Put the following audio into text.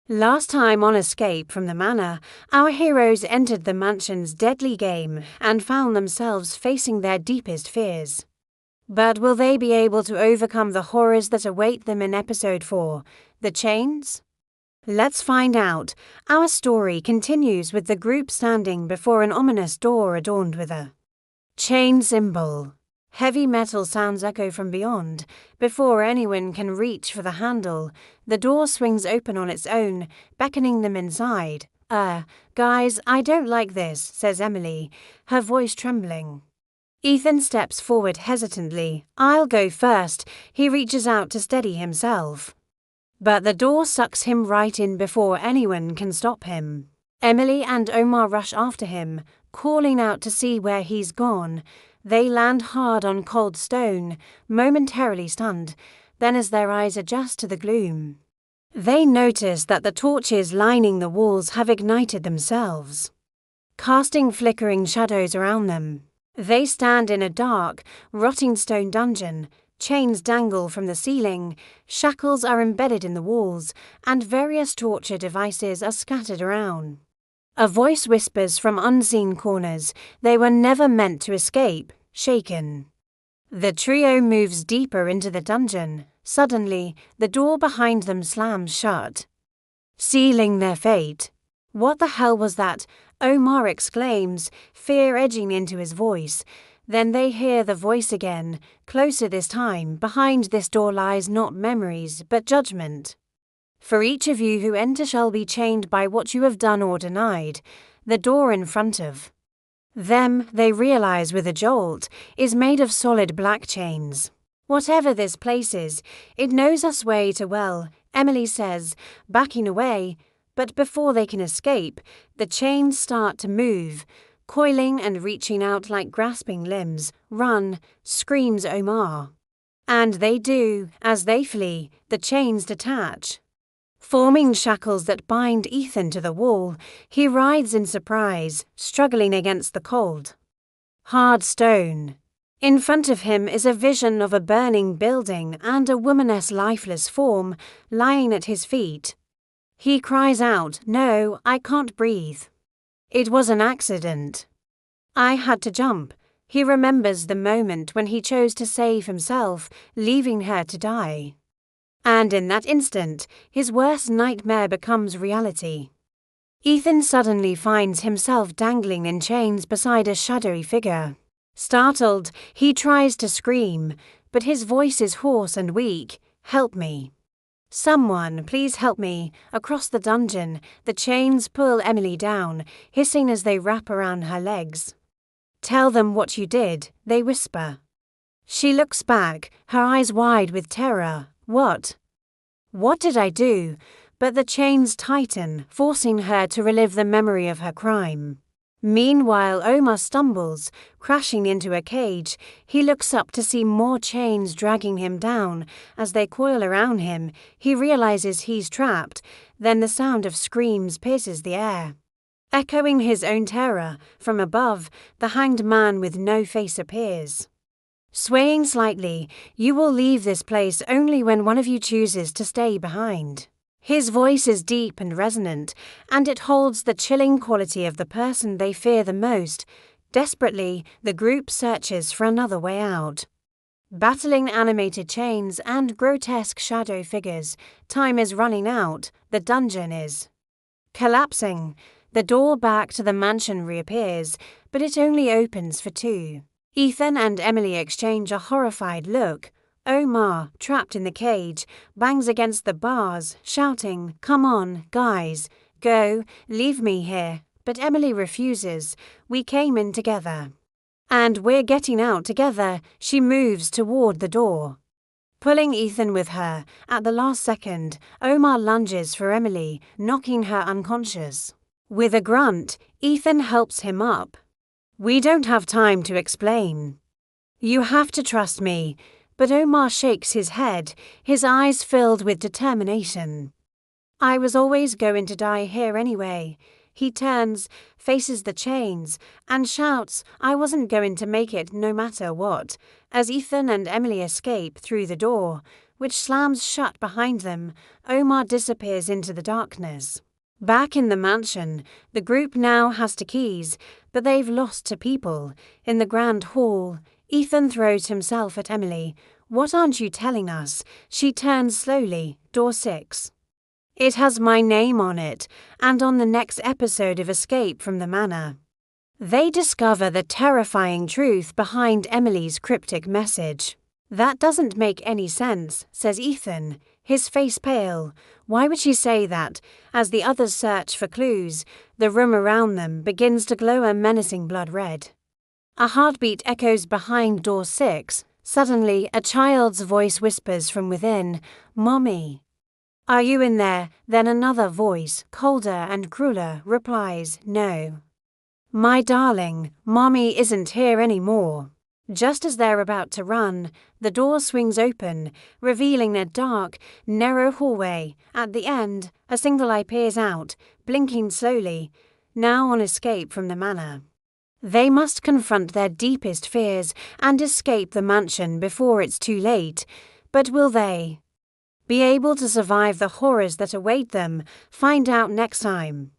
Last time on Escape from the Manor, our heroes entered the mansion's deadly game and found themselves facing their deepest fears. But will they be able to overcome the horrors that await them in Episode 4, The Chains? Let's find out. Our story continues with the group standing before an ominous door adorned with a chain symbol. Heavy metal sounds echo from beyond. Before anyone can reach for the handle, the door swings open on its own, beckoning them inside. Guys, I don't like this," says Emily, her voice trembling. Ethan steps forward hesitantly. "I'll go first." He reaches out to steady himself. But the door sucks him right in before anyone can stop him. Emily and Omar rush after him, calling out to see where he's gone. They land hard on cold stone, momentarily stunned, then as their eyes adjust to the gloom, they notice that the torches lining the walls have ignited themselves, casting flickering shadows around them. They stand in a dark, rotting stone dungeon. Chains dangle from the ceiling, shackles are embedded in the walls, and various torture devices are scattered around. A voice whispers from unseen corners, "They were never meant to escape," shaken. The trio moves deeper into the dungeon. Suddenly, the door behind them slams shut, sealing their fate. "What the hell was that?" Omar exclaims, fear edging into his voice. Then they hear the voice again, closer this time. "Behind this door lies not memories, but judgment. For each of you who enter shall be chained by what you have done or denied." The door in front of them, they realize with a jolt, is made of solid black chains. "Whatever this place is, it knows us way too well," Emily says, backing away. But before they can escape, the chains start to move, coiling and reaching out like grasping limbs. "Run," screams Omar. And they do. As they flee, the chains detach, forming shackles that bind Ethan to the wall. He writhes in surprise, struggling against the cold, hard stone. In front of him is a vision of a burning building and a woman's lifeless form lying at his feet. He cries out, "No, I can't breathe. It was an accident. I had to jump." He remembers the moment when he chose to save himself, leaving her to die. And in that instant, his worst nightmare becomes reality. Ethan suddenly finds himself dangling in chains beside a shadowy figure. Startled, he tries to scream, but his voice is hoarse and weak. "Help me. Someone, please help me." Across the dungeon, the chains pull Emily down, hissing as they wrap around her legs. "Tell them what you did," they whisper. She looks back, her eyes wide with terror. What did I do?" But the chains tighten, forcing her to relive the memory of her crime. Meanwhile, Omar stumbles, crashing into a cage. He looks up to see more chains dragging him down. As they coil around him, he realizes he's trapped. Then the sound of screams pierces the air. Echoing his own terror, from above, the hanged man with no face appears. Swaying slightly, "You will leave this place only when one of you chooses to stay behind." His voice is deep and resonant, and it holds the chilling quality of the person they fear the most. Desperately, the group searches for another way out. Battling animated chains and grotesque shadow figures, time is running out. The dungeon is collapsing. The door back to the mansion reappears, but it only opens for two. Ethan and Emily exchange a horrified look. Omar, trapped in the cage, bangs against the bars, shouting, "Come on, guys, go, leave me here." But Emily refuses. "We came in together, and we're getting out together." She moves toward the door, pulling Ethan with her. At the last second, Omar lunges for Emily, knocking her unconscious. With a grunt, Ethan helps him up. "We don't have time to explain. You have to trust me." But Omar shakes his head, his eyes filled with determination. "I was always going to die here anyway." He turns, faces the chains, and shouts, "I wasn't going to make it no matter what." As Ethan and Emily escape through the door, which slams shut behind them, Omar disappears into the darkness. Back in the mansion, the group now has the keys, but they've lost to people. In the grand hall, Ethan throws himself at Emily. "What aren't you telling us?" She turns slowly, door 6. "It has my name on it, and on the next episode of Escape from the Manor." They discover the terrifying truth behind Emily's cryptic message. "That doesn't make any sense," says Ethan, his face pale. Why would she say that? As the others search for clues, the room around them begins to glow a menacing blood red. A heartbeat echoes behind door 6. Suddenly, a child's voice whispers from within, "Mommy." "Are you in there?" Then another voice, colder and crueler, replies, "No." "My darling, Mommy isn't here anymore." Just as they're about to run, the door swings open, revealing a dark, narrow hallway. At the end, a single eye peers out, blinking slowly, now on escape from the manor. They must confront their deepest fears and escape the mansion before it's too late. But will they be able to survive the horrors that await them? Find out next time.